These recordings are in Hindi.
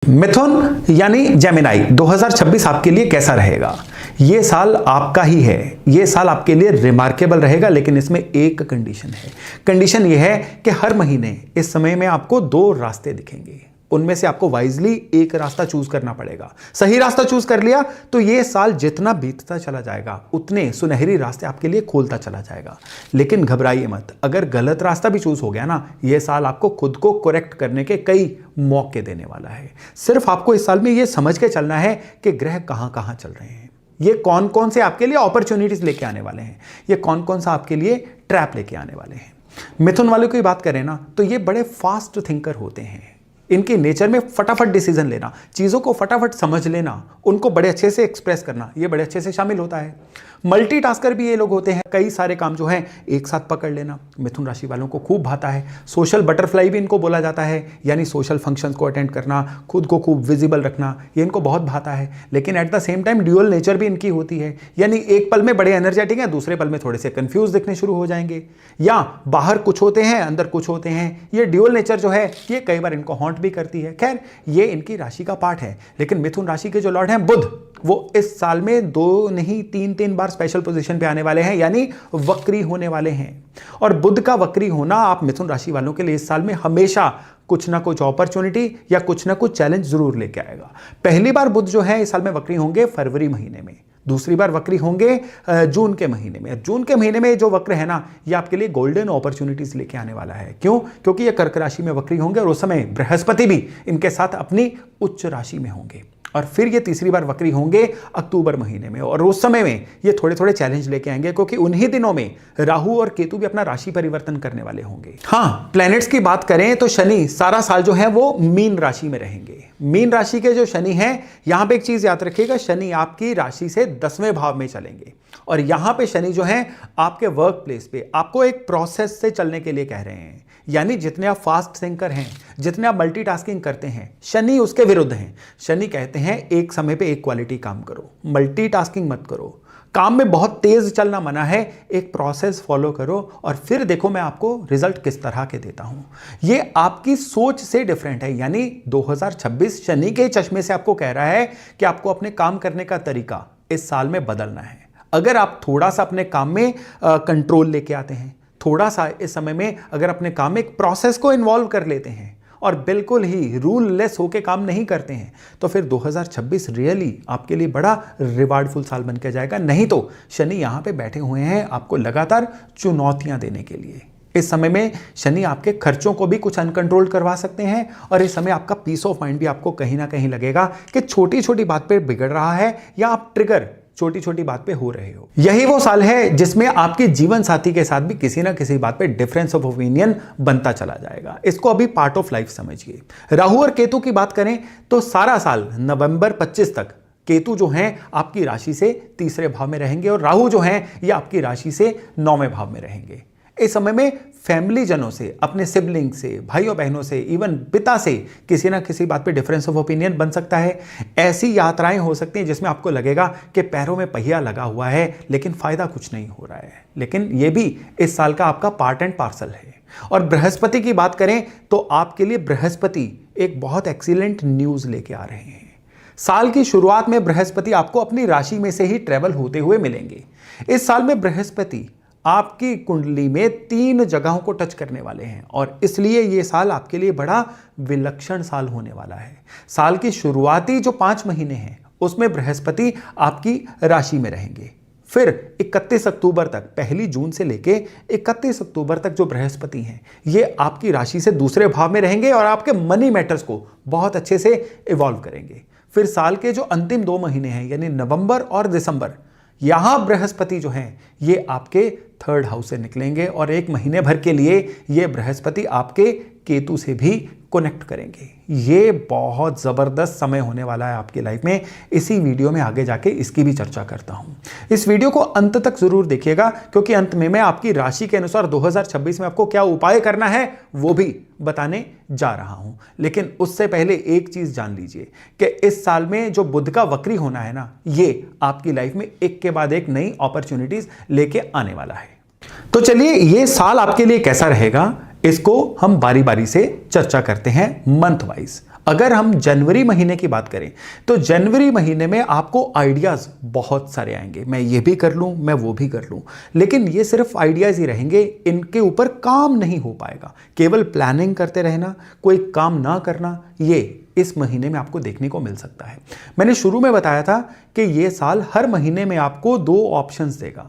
मिथुन यानी जेमिनाई 2026 आपके लिए कैसा रहेगा? ये साल आपका ही है। ये साल आपके लिए रिमार्केबल रहेगा, लेकिन इसमें एक कंडीशन है। कंडीशन ये है कि हर महीने इस समय में आपको दो रास्ते दिखेंगे। उनमें से आपको वाइजली एक रास्ता चूज करना पड़ेगा। सही रास्ता चूज कर लिया तो ये साल जितना बीतता चला जाएगा उतने सुनहरी रास्ते आपके लिए खोलता चला जाएगा। लेकिन घबराइए मत, अगर गलत रास्ता भी चूज हो गया ना, ये साल आपको खुद को करेक्ट करने के कई मौके देने वाला है। सिर्फ आपको इस साल में ये समझ के चलना है कि ग्रह कहां कहां चल रहे हैं, ये कौन कौन से आपके लिए अपॉर्चुनिटीज लेके आने वाले हैं, ये कौन कौन सा आपके लिए ट्रैप लेके आने वाले हैं। मिथुन वालों की बात करें ना, तो ये बड़े फास्ट थिंकर होते हैं। इनके नेचर में फटाफट डिसीजन लेना, चीज़ों को फटाफट समझ लेना, उनको बड़े अच्छे से एक्सप्रेस करना, ये बड़े अच्छे से शामिल होता है। मल्टीटास्कर भी ये लोग होते हैं, कई सारे काम जो हैं एक साथ पकड़ लेना मिथुन राशि वालों को खूब भाता है। सोशल बटरफ्लाई भी इनको बोला जाता है, यानी सोशल फंक्शंस को अटेंड करना, खुद को खूब विजिबल रखना, ये इनको बहुत भाता है। लेकिन at the same time dual nature भी इनकी होती है, यानी एक पल में बड़े एनर्जेटिक हैं, दूसरे पल में थोड़े से कंफ्यूज दिखने शुरू हो जाएंगे, या बाहर कुछ होते हैं अंदर कुछ होते हैं। ये ड्यूअल नेचर जो है ये कई बार इनको हॉन्ट भी करती है। खैर, ये इनकी राशि का पार्ट है। लेकिन मिथुन राशि के जो लॉर्ड हैं बुध, वो इस साल में दो नहीं तीन बार स्पेशल पोजीशन पे आने वाले हैं, यानी वक्री होने वाले हैं। और बुध का वक्री होना आप मिथुन राशि वालों के लिए इस साल में हमेशा कुछ ना कुछ अपॉर्चुनिटी या कुछ ना कुछ चैलेंज जरूर लेके आएगा। पहली बार बुध जो है इस साल में वक्री होंगे फरवरी महीने में, दूसरी बार वक्री होंगे जून के महीने में। जून के महीने में जो वक्र है ना, ये आपके लिए गोल्डन अपॉर्चुनिटीज लेके आने वाला है। क्यों? क्योंकि ये कर्क राशि में वक्री होंगे और उस समय बृहस्पति भी इनके साथ अपनी उच्च राशि में होंगे। और फिर ये तीसरी बार वक्री होंगे अक्टूबर महीने में, और उस समय में ये थोड़े थोड़े चैलेंज लेके आएंगे, क्योंकि उन्हीं दिनों में राहु और केतु भी अपना राशि परिवर्तन करने वाले होंगे। हाँ, प्लैनेट्स की बात करें तो शनि सारा साल जो है वो मीन राशि में रहेंगे। मीन राशि के जो शनि हैं, यहां पे एक चीज याद रखिएगा, शनि आपकी राशि से 10वें भाव में चलेंगे। और यहां पे शनि जो है आपके वर्क प्लेस पे आपको एक प्रोसेस से चलने के लिए कह रहे हैं। यानी जितने आप फास्ट थिंकर हैं, जितने आप मल्टीटास्किंग करते हैं, शनि उसके विरुद्ध हैं। शनि कहते हैं एक समय पे एक क्वालिटी काम करो, मल्टीटास्किंग मत करो, काम में बहुत तेज चलना मना है, एक प्रोसेस फॉलो करो और फिर देखो मैं आपको रिजल्ट किस तरह के देता हूं। ये आपकी सोच से डिफरेंट है। यानी 2026 शनि के चश्मे से आपको कह रहा है कि आपको अपने काम करने का तरीका इस साल में बदलना है। अगर आप थोड़ा सा अपने काम में कंट्रोल लेके आते हैं, थोड़ा सा इस समय में अगर अपने काम में एक प्रोसेस को इन्वॉल्व कर लेते हैं और बिल्कुल ही रूल लेस होके काम नहीं करते हैं, तो फिर 2026 रियली आपके लिए बड़ा रिवार्डफुल साल बन के जाएगा। नहीं तो शनि यहां पे बैठे हुए हैं आपको लगातार चुनौतियां देने के लिए। इस समय में शनि आपके खर्चों को भी कुछ अनकंट्रोल करवा सकते हैं, और इस समय आपका पीस ऑफ माइंड भी आपको कहीं ना कहीं लगेगा कि छोटी छोटी बात पे बिगड़ रहा है, या आप ट्रिगर छोटी छोटी बात पे हो रहे हो। यही वो साल है जिसमें आपके जीवन साथी के साथ भी किसी ना किसी बात पे डिफरेंस ऑफ ओपिनियन बनता चला जाएगा। इसको अभी पार्ट ऑफ लाइफ समझिए। राहु और केतु की बात करें तो सारा साल नवंबर 25 तक केतु जो हैं आपकी राशि से तीसरे भाव में रहेंगे, और राहु जो हैं ये आपकी राशि से 9वें भाव में रहेंगे। इस समय में फैमिली जनों से, अपने सिबलिंग से, भाइयों बहनों से, इवन पिता से किसी ना किसी बात पे डिफरेंस ऑफ ओपिनियन बन सकता है। ऐसी यात्राएं हो सकती हैं जिसमें आपको लगेगा कि पैरों में पहिया लगा हुआ है लेकिन फायदा कुछ नहीं हो रहा है। लेकिन यह भी इस साल का आपका पार्ट एंड पार्सल है। और बृहस्पति की बात करें तो आपके लिए बृहस्पति एक बहुत एक्सीलेंट न्यूज लेके आ रहे हैं। साल की शुरुआत में बृहस्पति आपको अपनी राशि में से ही ट्रेवल होते हुए मिलेंगे। इस साल में बृहस्पति आपकी कुंडली में 3 जगहों को टच करने वाले हैं, और इसलिए यह साल आपके लिए बड़ा विलक्षण साल होने वाला है। साल की शुरुआती जो 5 महीने हैं उसमें बृहस्पति आपकी राशि में रहेंगे। फिर 31 अक्टूबर तक, 1 जून से लेके 31 अक्टूबर तक जो बृहस्पति हैं ये आपकी राशि से दूसरे भाव में रहेंगे और आपके मनी मैटर्स को बहुत अच्छे से इवॉल्व करेंगे। फिर साल के जो अंतिम 2 महीने हैं यानी नवंबर और दिसंबर, यहां बृहस्पति जो हैं ये आपके 3rd हाउस से निकलेंगे, और 1 महीने भर के लिए ये बृहस्पति आपके केतु से भी कनेक्ट करेंगे। ये बहुत ज़बरदस्त समय होने वाला है आपकी लाइफ में। इसी वीडियो में आगे जाके इसकी भी चर्चा करता हूं। इस वीडियो को अंत तक जरूर देखिएगा, क्योंकि अंत में मैं आपकी राशि के अनुसार 2026 में आपको क्या उपाय करना है वो भी बताने जा रहा हूं। लेकिन उससे पहले एक चीज जान लीजिए कि इस साल में जो बुध का वक्री होना है ना, ये आपकी लाइफ में एक के बाद एक नई अपॉर्चुनिटीज लेके आने वाला है। तो चलिए ये साल आपके लिए कैसा रहेगा इसको हम बारी बारी से चर्चा करते हैं मंथ वाइज। अगर हम जनवरी महीने की बात करें तो जनवरी महीने में आपको आइडियाज बहुत सारे आएंगे, मैं ये भी कर लूं, मैं वो भी कर लूं, लेकिन ये सिर्फ आइडियाज ही रहेंगे, इनके ऊपर काम नहीं हो पाएगा। केवल प्लानिंग करते रहना, कोई काम ना करना, ये इस महीने में आपको देखने को मिल सकता है। मैंने शुरू में बताया था कि ये साल हर महीने में आपको 2 ऑप्शंस देगा,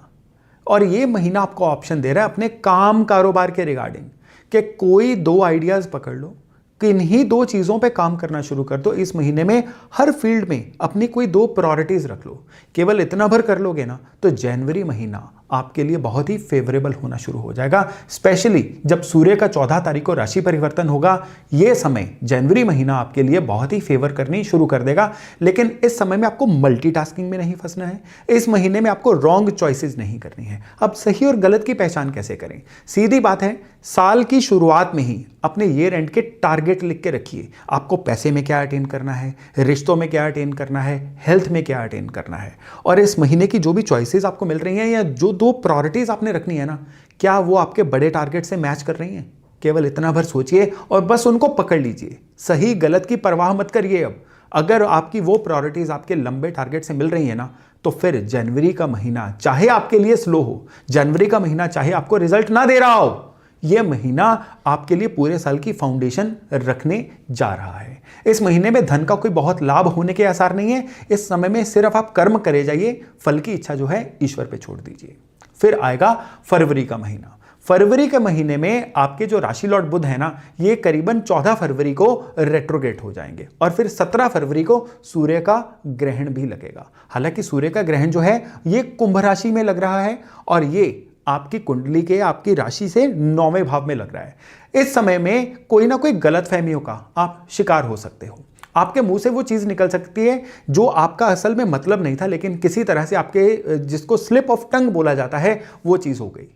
और ये महीना आपको ऑप्शन दे रहा है अपने काम कारोबार के रिगार्डिंग कि कोई 2 आइडियाज पकड़ लो, किन्हीं 2 चीज़ों पे काम करना शुरू कर दो। इस महीने में हर फील्ड में अपनी कोई 2 प्रायोरिटीज रख लो। केवल इतना भर कर लोगे ना तो जनवरी महीना आपके लिए बहुत ही फेवरेबल होना शुरू हो जाएगा। स्पेशली जब सूर्य का 14 तारीख को राशि परिवर्तन होगा, यह समय जनवरी महीना आपके लिए बहुत ही फेवर करनी शुरू कर देगा। लेकिन इस समय में आपको मल्टीटास्किंग में नहीं फंसना है, इस महीने में आपको रॉन्ग चॉइसेस नहीं करनी है। अब सही और गलत की पहचान कैसे करें? सीधी बात है, साल की शुरुआत में ही अपने ईयर एंड के टारगेट लिख के रखिए। आपको पैसे में क्या अटेन करना है, रिश्तों में क्या अटेन करना है, हेल्थ में क्या अटेन करना है, और इस महीने की जो भी चॉइसेस आपको मिल रही हैं या जो 2 प्रायोरिटीज आपने रखनी है ना, क्या वो आपके बड़े टारगेट से मैच कर रही हैं? केवल इतना भर सोचिए और बस उनको पकड़ लीजिए। सही गलत की परवाह मत करिए। अब अगर आपकी वो प्रायोरिटीज आपके लंबे टारगेट से मिल रही है ना, तो फिर जनवरी का महीना चाहे आपके लिए स्लो हो, जनवरी का महीना चाहे आपको रिजल्ट ना दे रहा हो, यह महीना आपके लिए पूरे साल की फाउंडेशन रखने जा रहा है। इस महीने में धन का कोई बहुत लाभ होने के आसार नहीं है। इस समय में सिर्फ आप कर्म करे जाइए, फल की इच्छा जो है ईश्वर पे छोड़ दीजिए। फिर आएगा फरवरी का महीना। फरवरी के महीने में आपके जो राशि लॉर्ड बुध है ना, ये करीबन 14 फरवरी को रेट्रोगेट हो जाएंगे, और फिर 17 फरवरी को सूर्य का ग्रहण भी लगेगा। हालांकि सूर्य का ग्रहण जो है ये कुंभ राशि में लग रहा है, और ये आपकी कुंडली के, आपकी राशि से 9वें भाव में लग रहा है। इस समय में कोई ना कोई गलतफहमियों का आप शिकार हो सकते हो। आपके मुंह से वो चीज निकल सकती है जो आपका असल में मतलब नहीं था, लेकिन किसी तरह से आपके, जिसको स्लिप ऑफ टंग बोला जाता है, वो चीज हो गई।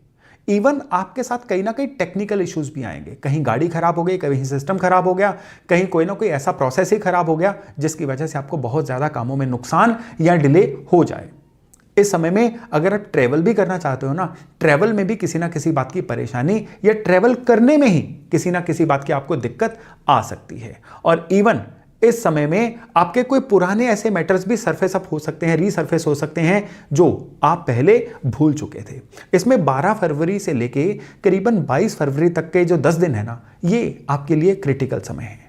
इवन आपके साथ कहीं ना कहीं टेक्निकल इश्यूज भी आएंगे। कहीं गाड़ी खराब हो गई, कहीं सिस्टम खराब हो गया, कहीं कोई ना कोई ऐसा प्रोसेस ही खराब हो गया जिसकी वजह से आपको बहुत ज्यादा कामों में नुकसान या डिले हो जाए। इस समय में अगर आप ट्रैवल भी करना चाहते हो ना, ट्रैवल में भी किसी ना किसी बात की परेशानी या ट्रैवल करने में ही किसी ना किसी बात की आपको दिक्कत आ सकती है। और इवन इस समय में आपके कोई पुराने ऐसे मैटर्स भी सरफेस अप हो सकते हैं, रीसरफेस हो सकते हैं, जो आप पहले भूल चुके थे। इसमें 12 फरवरी से लेके करीबन 22 फरवरी तक के जो 10 दिन है ना, ये आपके लिए क्रिटिकल समय है।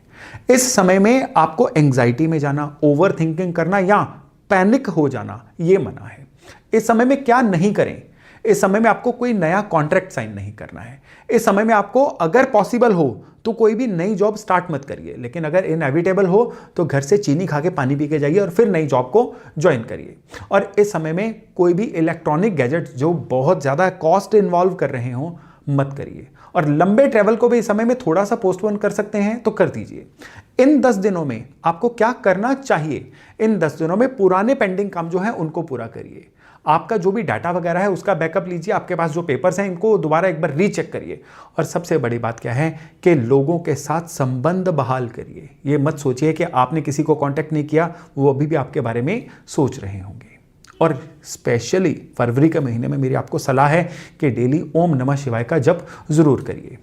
इस समय में आपको एंग्जाइटी में जाना, ओवर थिंकिंग करना या पैनिक हो जाना, ये मना है। इस समय में क्या नहीं करें? इस समय में आपको कोई नया कॉन्ट्रैक्ट साइन नहीं करना है। इस समय में आपको अगर पॉसिबल हो तो कोई भी नई जॉब स्टार्ट मत करिए, लेकिन अगर इनएविटेबल हो तो घर से चीनी खा के पानी पी के जाइए और फिर नई जॉब को ज्वाइन करिए। और इस समय में कोई भी इलेक्ट्रॉनिक गैजेट जो बहुत ज़्यादा कॉस्ट इन्वॉल्व कर रहे हों, मत करिए। और लंबे ट्रैवल को भी इस समय में थोड़ा सा पोस्टपोन कर सकते हैं तो कर दीजिए। इन 10 दिनों में आपको क्या करना चाहिए? इन 10 दिनों में पुराने पेंडिंग काम जो है उनको पूरा करिए। आपका जो भी डाटा वगैरह है उसका बैकअप लीजिए, आपके पास जो पेपर्स हैं इनको दोबारा एक बार रीचेक करिए। और सबसे बड़ी बात क्या है कि लोगों के साथ संबंध बहाल करिए। ये मत सोचिए कि आपने किसी को कांटेक्ट नहीं किया, वो अभी भी आपके बारे में सोच रहे होंगे। और स्पेशली फरवरी के महीने में मेरी आपको सलाह है कि डेली ओम नमः शिवाय का जप जरूर करिए।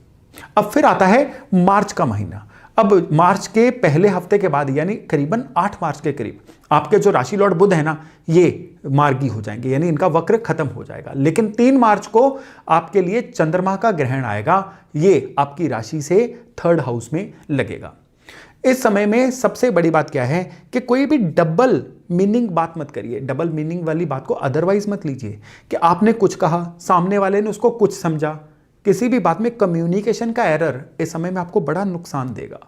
अब फिर आता है मार्च का महीना। अब मार्च के पहले हफ्ते के बाद यानी करीबन 8 मार्च के करीब आपके जो राशि लॉर्ड बुध है ना, ये मार्गी हो जाएंगे, यानी इनका वक्र खत्म हो जाएगा। लेकिन 3 मार्च को आपके लिए चंद्रमा का ग्रहण आएगा, ये आपकी राशि से 3rd हाउस में लगेगा। इस समय में सबसे बड़ी बात क्या है कि कोई भी डबल मीनिंग बात मत करिए। डबल मीनिंग वाली बात को अदरवाइज मत लीजिए कि आपने कुछ कहा, सामने वाले ने उसको कुछ समझा। किसी भी बात में कम्युनिकेशन का एरर इस समय में आपको बड़ा नुकसान देगा।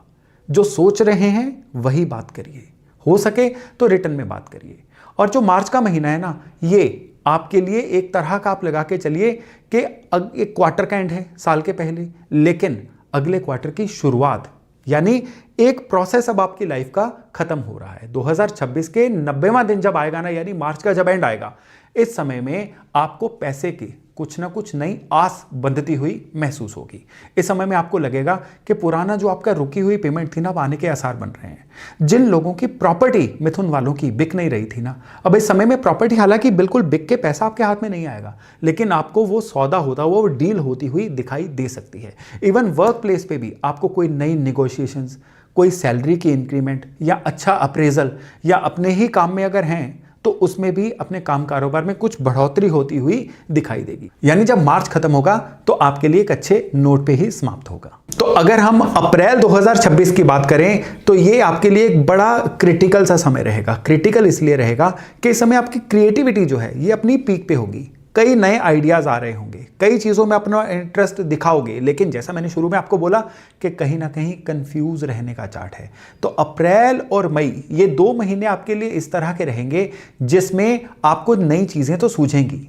जो सोच रहे हैं वही बात करिए, हो सके तो रिटर्न में बात करिए। और जो मार्च का महीना है ना, ये आपके लिए एक तरह का आप लगा के चलिए कि एक क्वार्टर का एंड है साल के पहले, लेकिन अगले क्वार्टर की शुरुआत, यानी एक प्रोसेस अब आपकी लाइफ का खत्म हो रहा है। 2026 के 90वां दिन जब आएगा ना, यानी मार्च का जब एंड आएगा, इस समय में आपको पैसे की कुछ ना कुछ नई आस बंधती हुई महसूस होगी। इस समय में आपको लगेगा कि पुराना जो आपका रुकी हुई पेमेंट थी ना, अब आने के आसार बन रहे हैं। जिन लोगों की प्रॉपर्टी मिथुन वालों की बिक नहीं रही थी ना, अब इस समय में प्रॉपर्टी हालांकि बिल्कुल बिक के पैसा आपके हाथ में नहीं आएगा, लेकिन आपको वो सौदा होता हुआ, वो डील होती हुई दिखाई दे सकती है। इवन वर्क प्लेस पे भी आपको कोई नई निगोशिएशंस, कोई सैलरी की इंक्रीमेंट या अच्छा अप्रेजल या अपने ही काम में अगर हैं तो उसमें भी अपने काम कारोबार में कुछ बढ़ोतरी होती हुई दिखाई देगी। यानी जब मार्च खत्म होगा तो आपके लिए एक अच्छे नोट पे ही समाप्त होगा। तो अगर हम अप्रैल 2026 की बात करें तो ये आपके लिए एक बड़ा क्रिटिकल सा समय रहेगा। क्रिटिकल इसलिए रहेगा कि इस समय आपकी क्रिएटिविटी जो है ये अपनी पीक पे होगी। कई नए आइडियाज आ रहे होंगे, कई चीज़ों में अपना इंटरेस्ट दिखाओगे, लेकिन जैसा मैंने शुरू में आपको बोला कि कहीं ना कहीं कंफ्यूज रहने का चार्ट है। तो अप्रैल और मई ये 2 महीने आपके लिए इस तरह के रहेंगे जिसमें आपको नई चीज़ें तो सूझेंगी,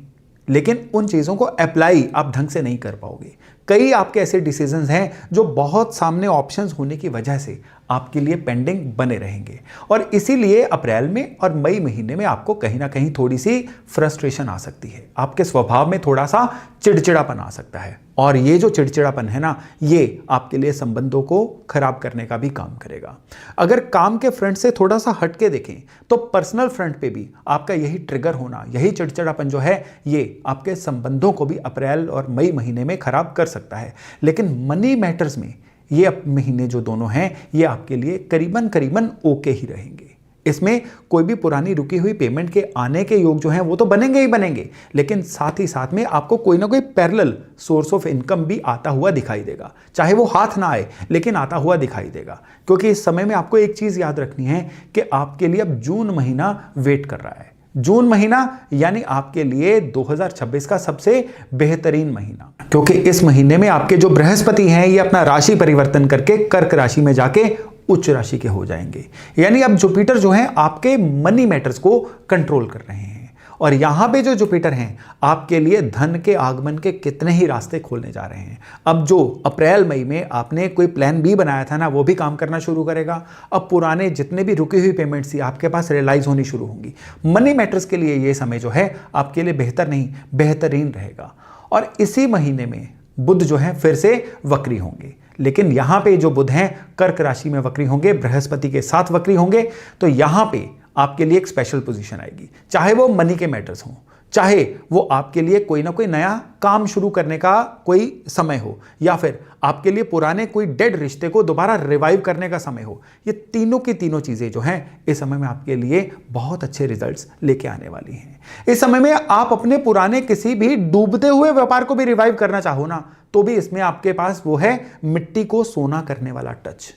लेकिन उन चीज़ों को अप्लाई आप ढंग से नहीं कर पाओगे। कई आपके ऐसे डिसीजंस हैं जो बहुत सामने ऑप्शंस होने की वजह से आपके लिए पेंडिंग बने रहेंगे, और इसीलिए अप्रैल में और मई महीने में आपको कहीं ना कहीं थोड़ी सी फ्रस्ट्रेशन आ सकती है। आपके स्वभाव में थोड़ा सा चिड़चिड़ापन आ सकता है, और ये जो चिड़चिड़ापन है ना, ये आपके लिए संबंधों को खराब करने का भी काम करेगा। अगर काम के फ्रंट से थोड़ा सा हट के देखें तो पर्सनल फ्रंट पे भी आपका यही ट्रिगर होना, यही चिड़चिड़ापन जो है, ये आपके संबंधों को भी अप्रैल और मई महीने में खराब कर सकता है। लेकिन मनी मैटर्स में ये महीने जो दोनों हैं ये आपके लिए करीबन करीबन ओके ही रहेंगे। इसमें कोई भी पुरानी रुकी हुई पेमेंट के आने के योग जो हैं वो तो बनेंगे ही बनेंगे, लेकिन साथ ही साथ में आपको कोई ना कोई पैरेलल सोर्स ऑफ इनकम भी आता हुआ दिखाई देगा। चाहे वो हाथ ना आए लेकिन आता हुआ दिखाई देगा, क्योंकि इस समय में आपको एक चीज़ याद रखनी है कि आपके लिए अब जून महीना वेट कर रहा है। जून महीना यानी आपके लिए 2026 का सबसे बेहतरीन महीना, क्योंकि इस महीने में आपके जो बृहस्पति हैं ये अपना राशि परिवर्तन करके कर्क राशि में जाके उच्च राशि के हो जाएंगे। यानी अब जुपिटर जो है आपके मनी मैटर्स को कंट्रोल कर रहे हैं, और यहां पे जो जुपिटर हैं आपके लिए धन के आगमन के कितने ही रास्ते खोलने जा रहे हैं। अब जो अप्रैल मई में आपने कोई प्लान बी बनाया था ना, वो भी काम करना शुरू करेगा। अब पुराने जितने भी रुकी हुई पेमेंट्स थी आपके पास रियलाइज होनी शुरू होंगी। मनी मैटर्स के लिए ये समय जो है आपके लिए बेहतर नहीं बेहतरीन रहेगा। और इसी महीने में बुध जो है फिर से वक्री होंगे, लेकिन यहां पे जो बुध हैं कर्क राशि में वक्री होंगे, बृहस्पति के साथ वक्री होंगे। तो यहां पे आपके लिए एक स्पेशल पोजीशन आएगी, चाहे वो मनी के मैटर्स हों, चाहे वो आपके लिए कोई ना कोई नया काम शुरू करने का कोई समय हो, या फिर आपके लिए पुराने कोई डेड रिश्ते को दोबारा रिवाइव करने का समय हो। ये तीनों की तीनों चीजें जो हैं इस समय में आपके लिए बहुत अच्छे रिजल्ट्स लेके आने वाली हैं। इस समय में आप अपने पुराने किसी भी डूबते हुए व्यापार को भी रिवाइव करना चाहो ना, तो भी इसमें आपके पास वो है मिट्टी को सोना करने वाला टच।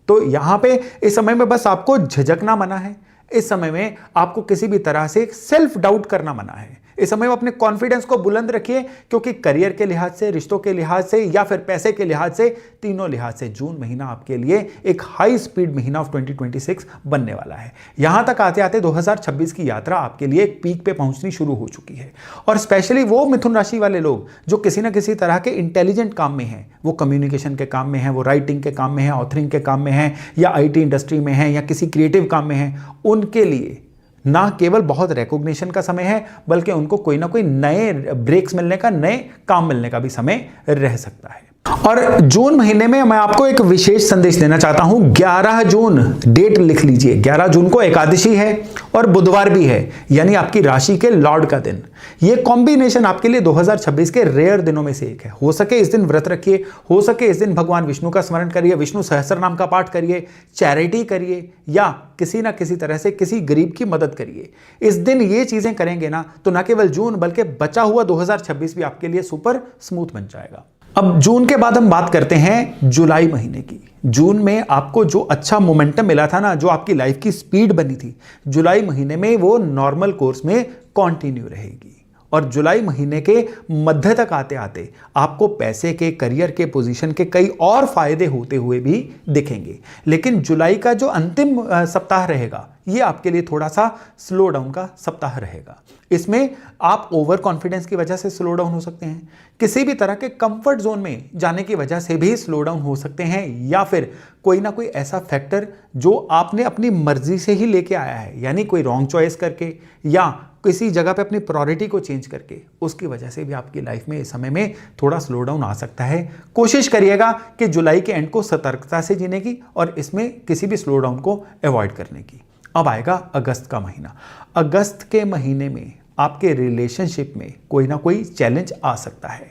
तो यहां पे इस समय में बस आपको झिझकना मना है। इस समय में आपको किसी भी तरह से सेल्फ डाउट करना मना है। इस समय में अपने कॉन्फिडेंस को बुलंद रखिए, क्योंकि करियर के लिहाज से, रिश्तों के लिहाज से, या फिर पैसे के लिहाज से, तीनों लिहाज से जून महीना आपके लिए एक हाई स्पीड महीना ऑफ 2026 बनने वाला है। यहां तक आते आते 2026 की यात्रा आपके लिए एक पीक पे पहुंचनी शुरू हो चुकी है। और स्पेशली वो मिथुन राशि वाले लोग जो किसी ना किसी तरह के इंटेलिजेंट काम में हैं, वो कम्युनिकेशन के काम में हैं, वो राइटिंग के काम में हैं, ऑथरिंग के काम में हैं, या IT इंडस्ट्री में हैं, या किसी क्रिएटिव काम में हैं, उनके लिए ना केवल बहुत रिकॉग्निशन का समय है, बल्कि उनको कोई ना कोई नए ब्रेक्स मिलने का, नए काम मिलने का भी समय रह सकता है। और जून महीने में मैं आपको एक विशेष संदेश देना चाहता हूं। 11 जून डेट लिख लीजिए। 11 जून को एकादशी है और बुधवार भी है, यानी आपकी राशि के लॉर्ड का दिन। यह कॉम्बिनेशन आपके लिए 2026 के रेयर दिनों में से एक है। हो सके इस दिन व्रत रखिए, हो सके इस दिन भगवान विष्णु का स्मरण करिए, विष्णु सहस्त्र नाम का पाठ करिए, चैरिटी करिए, या किसी ना किसी तरह से किसी गरीब की मदद करिए। इस दिन ये चीजें करेंगे ना, तो न केवल जून बल्कि बचा हुआ 2026 भी आपके लिए सुपर स्मूथ बन जाएगा। अब जून के बाद हम बात करते हैं जुलाई महीने की। जून में आपको जो अच्छा मोमेंटम मिला था ना, जो आपकी लाइफ की स्पीड बनी थी, जुलाई महीने में वो नॉर्मल कोर्स में कंटिन्यू रहेगी। और जुलाई महीने के मध्य तक आते आते आपको पैसे के, करियर के, पोजीशन के कई और फायदे होते हुए भी दिखेंगे। लेकिन जुलाई का जो अंतिम सप्ताह रहेगा ये आपके लिए थोड़ा सा स्लो डाउन का सप्ताह रहेगा। इसमें आप ओवर कॉन्फिडेंस की वजह से स्लो डाउन हो सकते हैं, किसी भी तरह के कंफर्ट जोन में जाने की वजह से भी स्लो डाउन हो सकते हैं, या फिर कोई ना कोई ऐसा फैक्टर जो आपने अपनी मर्जी से ही लेके आया है, यानी कोई रॉन्ग चॉइस करके या किसी जगह पे अपनी प्रायोरिटी को चेंज करके, उसकी वजह से भी आपकी लाइफ में इस समय में थोड़ा स्लो डाउन आ सकता है। कोशिश करिएगा कि जुलाई के एंड को सतर्कता से जीने की और इसमें किसी भी स्लो डाउन को अवॉइड करने की। अब आएगा अगस्त का महीना। अगस्त के महीने में आपके रिलेशनशिप में कोई ना कोई चैलेंज आ सकता है।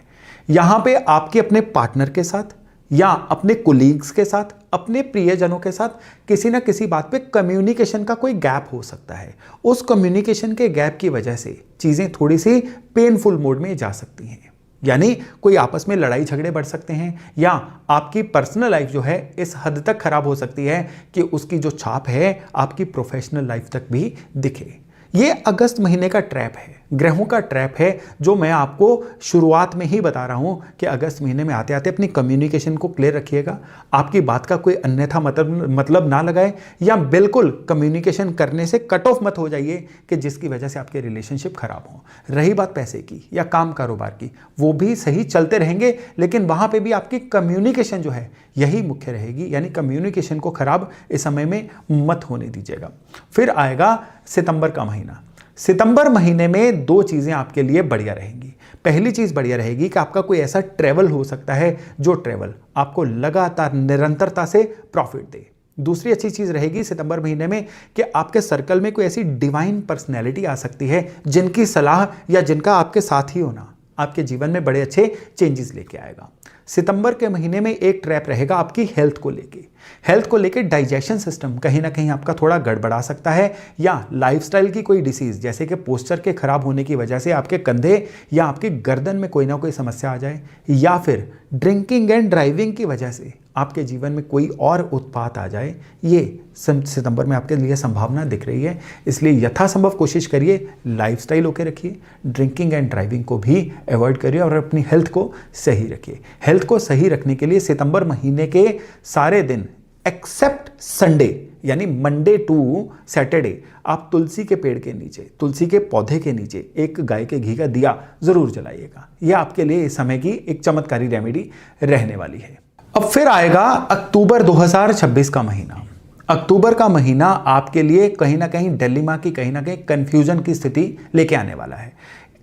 यहां पे आपके अपने पार्टनर के साथ, या अपने कोलीग्स के साथ, अपने प्रियजनों के साथ किसी ना किसी बात पे कम्युनिकेशन का कोई गैप हो सकता है। उस कम्युनिकेशन के गैप की वजह से चीज़ें थोड़ी सी पेनफुल मोड में जा सकती हैं, यानी कोई आपस में लड़ाई झगड़े बढ़ सकते हैं, या आपकी पर्सनल लाइफ जो है इस हद तक खराब हो सकती है कि उसकी जो छाप है आपकी प्रोफेशनल लाइफ तक भी दिखे। ये अगस्त महीने का ट्रैप है, ग्रहों का ट्रैप है, जो मैं आपको शुरुआत में ही बता रहा हूं कि अगस्त महीने में आते आते अपनी कम्युनिकेशन को क्लियर रखिएगा। आपकी बात का कोई अन्यथा मतलब ना लगाए, या बिल्कुल कम्युनिकेशन करने से कट ऑफ मत हो जाइए कि जिसकी वजह से आपके रिलेशनशिप खराब हो। रही बात पैसे की या काम कारोबार की, वो भी सही चलते रहेंगे, लेकिन वहां पर भी आपकी कम्युनिकेशन जो है यही मुख्य रहेगी, यानी कम्युनिकेशन को खराब इस समय में मत होने दीजिएगा। फिर आएगा सितंबर का महीना। सितंबर महीने में दो चीज़ें आपके लिए बढ़िया रहेंगी। पहली चीज़ बढ़िया रहेगी कि आपका कोई ऐसा ट्रैवल हो सकता है जो ट्रैवल आपको लगातार निरंतरता से प्रॉफिट दे। दूसरी अच्छी चीज़ रहेगी सितंबर महीने में कि आपके सर्कल में कोई ऐसी डिवाइन पर्सनैलिटी आ सकती है जिनकी सलाह या जिनका आपके साथ ही होना आपके जीवन में बड़े अच्छे चेंजेस लेके आएगा। सितंबर के महीने में एक ट्रैप रहेगा आपकी हेल्थ को लेके। हेल्थ को लेके डाइजेशन सिस्टम कहीं ना कहीं आपका थोड़ा गड़बड़ा सकता है, या लाइफस्टाइल की कोई डिसीज जैसे कि पोस्चर के खराब होने की वजह से आपके कंधे या आपकी गर्दन में कोई ना कोई समस्या आ जाए, या फिर ड्रिंकिंग एंड ड्राइविंग की वजह से आपके जीवन में कोई और उत्पात आ जाए। ये सितंबर में आपके लिए संभावना दिख रही है, इसलिए यथासंभव कोशिश करिए लाइफस्टाइल ओके रखिए, ड्रिंकिंग एंड ड्राइविंग को भी अवॉइड करिए और अपनी हेल्थ को सही रखिए। हेल्थ को सही रखने के लिए सितंबर महीने के सारे दिन एक्सेप्ट संडे, यानी मंडे टू सैटरडे, आप तुलसी के पेड़ के नीचे, तुलसी के पौधे के नीचे एक गाय के घी का दिया जरूर जलाइएगा। यह आपके लिए इस समय की एक चमत्कारी रेमेडी रहने वाली है। अब फिर आएगा अक्टूबर 2026 का महीना। अक्टूबर का महीना आपके लिए कहीं ना कहीं डिलेमा की, कहीं ना कहीं कंफ्यूजन की स्थिति लेके आने वाला है।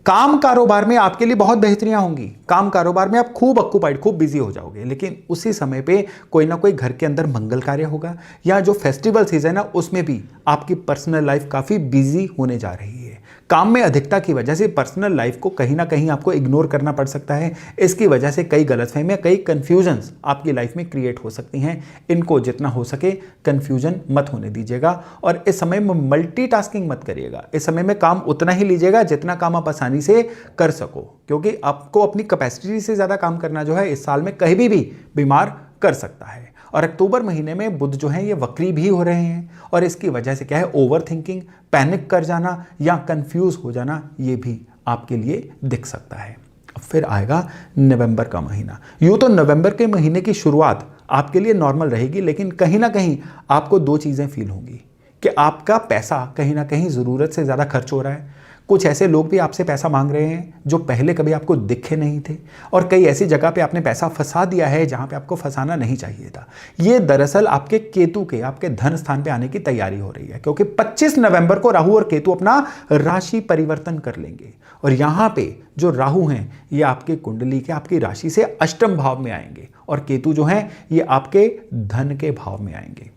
काम कारोबार में आपके लिए बहुत बेहतरियां होंगी, काम कारोबार में आप खूब ऑक्यूपाइड, खूब बिजी हो जाओगे, लेकिन उसी समय पे कोई ना कोई घर के अंदर मंगल कार्य होगा, या जो फेस्टिवल सीजन है उसमें भी आपकी पर्सनल लाइफ काफ़ी बिजी होने जा रही है। काम में अधिकता की वजह से पर्सनल लाइफ को कहीं ना कहीं आपको इग्नोर करना पड़ सकता है। इसकी वजह से कई गलतफहमियां, कई कंफ्यूजन्स आपकी लाइफ में क्रिएट हो सकती हैं। इनको जितना हो सके कंफ्यूजन मत होने दीजिएगा, और इस समय में मल्टीटास्किंग मत करिएगा। इस समय में काम उतना ही लीजिएगा जितना काम आप आसानी से कर सको, क्योंकि आपको अपनी कैपेसिटी से ज़्यादा काम करना जो है इस साल में कहीं भी बीमार कर सकता है। और अक्टूबर महीने में बुध जो है ये वक्री भी हो रहे हैं, और इसकी वजह से क्या है, ओवर थिंकिंग, पैनिक कर जाना या कंफ्यूज हो जाना, ये भी आपके लिए दिख सकता है। फिर आएगा नवंबर का महीना। यूँ तो नवंबर के महीने की शुरुआत आपके लिए नॉर्मल रहेगी, लेकिन कहीं ना कहीं आपको दो चीज़ें फील होंगी कि आपका पैसा कहीं ना कहीं ज़रूरत से ज़्यादा खर्च हो रहा है। कुछ ऐसे लोग भी आपसे पैसा मांग रहे हैं जो पहले कभी आपको दिखे नहीं थे, और कई ऐसी जगह पे आपने पैसा फंसा दिया है जहां पे आपको फंसाना नहीं चाहिए था। ये दरअसल आपके केतु के, आपके धन स्थान पे आने की तैयारी हो रही है, क्योंकि 25 नवंबर को राहु और केतु अपना राशि परिवर्तन कर लेंगे, और यहाँ पे जो राहु हैं ये आपके कुंडली के, आपकी राशि से अष्टम भाव में आएंगे, और केतु जो हैं ये आपके धन के भाव में आएंगे।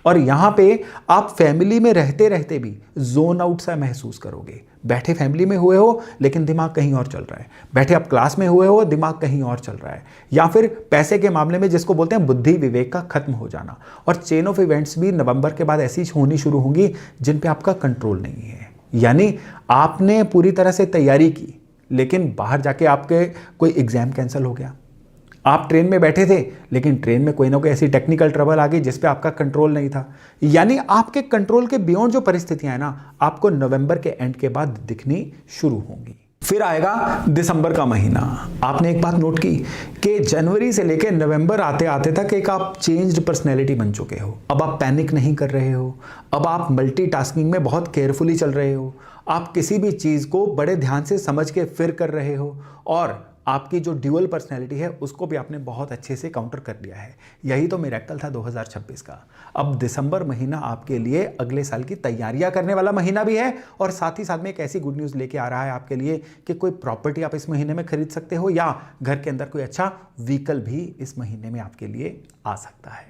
और यहाँ पे आप फैमिली में रहते रहते भी जोन आउट सा महसूस करोगे। बैठे फैमिली में हुए हो लेकिन दिमाग कहीं और चल रहा है, बैठे आप क्लास में हुए हो दिमाग कहीं और चल रहा है, या फिर पैसे के मामले में जिसको बोलते हैं बुद्धि विवेक का खत्म हो जाना। और चेन ऑफ इवेंट्स भी नवंबर के बाद ऐसी होनी शुरू होंगी जिन पे आपका कंट्रोल नहीं है, यानी आपने पूरी तरह से तैयारी की लेकिन बाहर जाके आपके कोई एग्जाम कैंसिल हो गया, आप ट्रेन में बैठे थे लेकिन ट्रेन में कोई ना कोई ऐसी टेक्निकल ट्रबल आ गई जिस पे आपका कंट्रोल नहीं था, यानी आपके कंट्रोल के बियॉन्ड जो परिस्थितियां हैं ना, आपको नवंबर के एंड के बाद दिखनी शुरू होंगी। फिर आएगा दिसंबर का महीना। आपने एक बात नोट की कि जनवरी से लेकर नवंबर आते आते तक एक आप चेंज्ड पर्सनैलिटी बन चुके हो। अब आप पैनिक नहीं कर रहे हो, अब आप मल्टीटास्किंग में बहुत केयरफुली चल रहे हो, आप किसी भी चीज़ को बड़े ध्यान से समझ के फिर कर रहे हो, और आपकी जो ड्यूअल पर्सनैलिटी है उसको भी आपने बहुत अच्छे से काउंटर कर लिया है। यही तो मिरेकल था 2026 का। अब दिसंबर महीना आपके लिए अगले साल की तैयारियां करने वाला महीना भी है, और साथ ही साथ में एक ऐसी गुड न्यूज़ लेके आ रहा है आपके लिए कि कोई प्रॉपर्टी आप इस महीने में खरीद सकते हो, या घर के अंदर कोई अच्छा व्हीकल भी इस महीने में आपके लिए आ सकता है।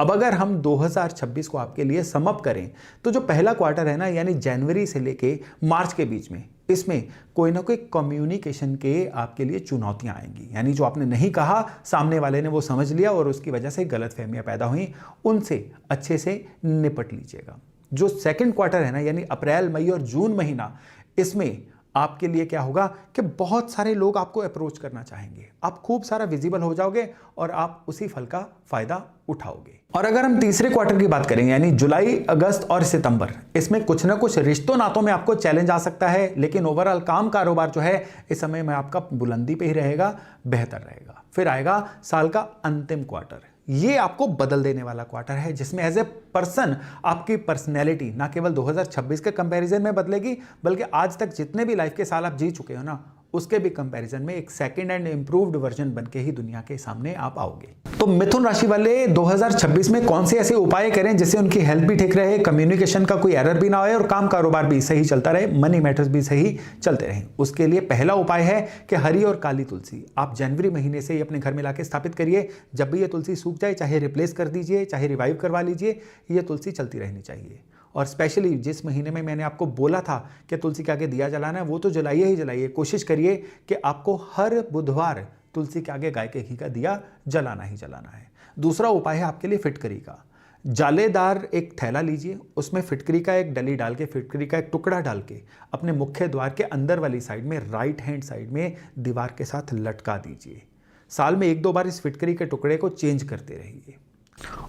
अब अगर हम 2026 को आपके लिए सम अप करें तो जो पहला क्वार्टर है ना, यानी जनवरी से लेके मार्च के बीच में, इसमें कोई ना कोई कम्युनिकेशन के आपके लिए चुनौतियां आएंगी, यानी जो आपने नहीं कहा सामने वाले ने वो समझ लिया और उसकी वजह से गलतफहमियां पैदा हुई, उनसे अच्छे से निपट लीजिएगा। जो सेकंड क्वार्टर है ना, यानी अप्रैल, मई और जून महीना, इसमें आपके लिए क्या होगा कि बहुत सारे लोग आपको अप्रोच करना चाहेंगे, आप खूब सारा विजिबल हो जाओगे और आप उसी फल का फायदा उठाओगे। और अगर हम तीसरे क्वार्टर की बात करें, यानी जुलाई, अगस्त और सितंबर, इसमें कुछ ना कुछ रिश्तों नातों में आपको चैलेंज आ सकता है, लेकिन ओवरऑल काम कारोबार जो है इस समय में आपका बुलंदी पे ही रहेगा, बेहतर रहेगा। फिर आएगा साल का अंतिम क्वार्टर, ये आपको बदल देने वाला क्वार्टर है, जिसमें एज ए पर्सन आपकी पर्सनैलिटी ना केवल 2026 के कंपैरिजन में बदलेगी, बल्कि आज तक जितने भी लाइफ के साल आप जी चुके हो ना, उसके भी कंपैरिजन में एक सेकंड एंड इंप्रूव्ड वर्जन बनके ही दुनिया के सामने आप आओगे। तो मिथुन राशि वाले 2026 में कौन से ऐसे उपाय करें जिससे उनकी हेल्थ भी ठीक रहे, कम्युनिकेशन का कोई एरर भी ना होए और काम कारोबार भी सही चलता रहे, मनी मैटर्स भी सही चलते रहें? उसके लिए पहला उपाय है कि हरी और काली तुलसी आप जनवरी महीने से ही अपने घर में लाके स्थापित करिए। जब भी ये तुलसी सूख जाए, चाहे रिप्लेस कर दीजिए, चाहे रिवाइव करवा लीजिए, ये तुलसी चलती रहनी चाहिए। और स्पेशली जिस महीने में मैंने आपको बोला था कि तुलसी के आगे दिया जलाना है, वो तो जलाइए ही जलाइए। कोशिश करिए कि आपको हर बुधवार तुलसी के आगे गाय के घी का दिया जलाना ही जलाना है। दूसरा उपाय है आपके लिए फिटकरी का। जालेदार एक थैला लीजिए, उसमें फिटकरी का एक डली डाल के, फिटकरी का एक टुकड़ा डाल के अपने मुख्य द्वार के अंदर वाली साइड में, राइट हैंड साइड में दीवार के साथ लटका दीजिए। साल में 1-2 बार इस फिटकरी के टुकड़े को चेंज करते रहिए।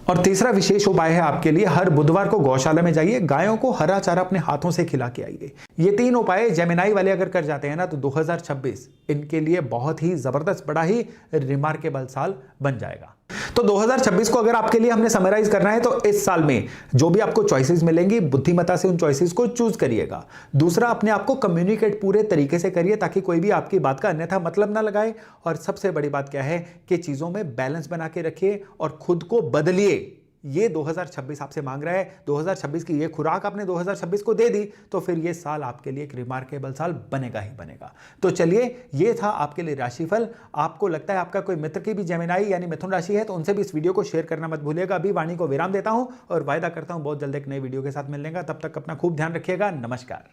और तीसरा विशेष उपाय है आपके लिए, हर बुधवार को गौशाला में जाइए, गायों को हरा चारा अपने हाथों से खिला के आइए। ये 3 उपाय जेमिनाई वाले अगर कर जाते हैं ना, तो 2026 इनके लिए बहुत ही जबरदस्त, बड़ा ही रिमार्केबल साल बन जाएगा। तो 2026 को अगर आपके लिए हमने समराइज करना है, तो इस साल में जो भी आपको चॉइसेस मिलेंगी, बुद्धिमत्ता से उन चॉइसेस को चूज करिएगा। दूसरा, अपने आप को कम्युनिकेट पूरे तरीके से करिए ताकि कोई भी आपकी बात का अन्यथा मतलब ना लगाए। और सबसे बड़ी बात क्या है कि चीजों में बैलेंस बना के रखिए और खुद को बदलिए। ये 2026 आपसे मांग रहा है। 2026 की ये खुराक आपने 2026 को दे दी, तो फिर ये साल आपके लिए एक रिमार्केबल साल बनेगा ही बनेगा। तो चलिए, ये था आपके लिए राशिफल। आपको लगता है आपका कोई मित्र की भी जेमिनाई यानी मिथुन राशि है, तो उनसे भी इस वीडियो को शेयर करना मत भूलिएगा। अभी वाणी को विराम देता हूं और वायदा करता हूं बहुत जल्द एक नई वीडियो के साथ मिलने का। तब तक अपना खूब ध्यान रखिएगा। नमस्कार।